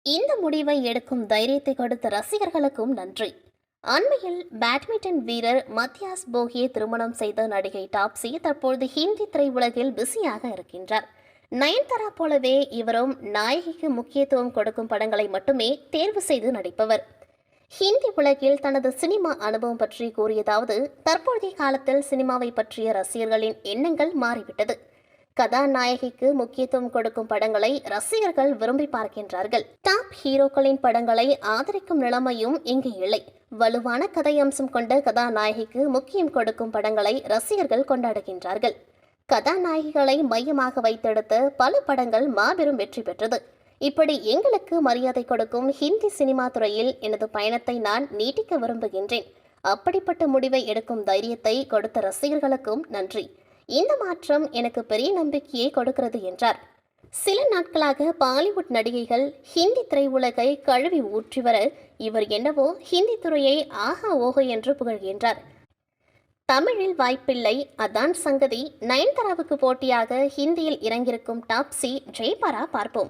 இந்த முடிவை எடுக்கும் தைரியத்தை கொடுத்த ரசிகர்களுக்கும் நன்றி. அண்மையில் பேட்மிண்டன் வீரர் மத்தியாஸ் போகியை திருமணம் செய்த நடிகை டாப்ஸி தற்பொழுது ஹிந்தி திரையுலகில் பிஸியாக இருக்கின்றார். நயன்தாரா போலவே இவரும் நாயகிக்கு முக்கியத்துவம் கொடுக்கும் படங்களை மட்டுமே தேர்வு செய்து நடிப்பவர். ஹிந்தி உலகில் தனது சினிமா அனுபவம் பற்றி கூறியதாவது, தற்போதைய காலத்தில் சினிமாவை பற்றிய ரசிகர்களின் எண்ணங்கள் மாறிவிட்டது. கதாநாயகிக்கு முக்கியத்துவம் கொடுக்கும் படங்களை ரசிகர்கள் விரும்பி பார்க்கின்றார்கள். டாப் ஹீரோக்களின் படங்களை ஆதரிக்கும் நிலைமையும் இங்கு இல்லை. வலுவான கதை அம்சம் கொண்ட கதாநாயகிக்கு முக்கியம் கொடுக்கும் படங்களை ரசிகர்கள் கொண்டாடுகின்றார்கள். கதாநாயகிகளை மையமாக வைத்தெடுத்த பல படங்கள் மாபெரும் வெற்றி பெற்றது. இப்படி எங்களுக்கு மரியாதை கொடுக்கும் ஹிந்தி சினிமா துறையில் எனது பயணத்தை நான் நீட்டிக்க விரும்புகின்றேன். அப்படிப்பட்ட முடிவை எடுக்கும் தைரியத்தை கொடுத்த ரசிகர்களுக்கும் நன்றி. இந்த மாற்றம் எனக்கு பெரிய நம்பிக்கையை கொடுக்கிறது என்றார். சில நாட்களாக பாலிவுட் நடிகைகள் ஹிந்தி திரையுலகை கழுவி ஊற்றி வர இவர் என்னவோ ஹிந்தி துறையை ஆஹா ஓஹோ என்று புகழ்கின்றார். தமிழில் வாய்ப்பில்லை, அதான் சங்கதி. நயன்தாராவுக்கு போட்டியாக ஹிந்தியில் இறங்கியிருக்கும் டாப்ஸி ஜெய்பாரா பார்ப்போம்.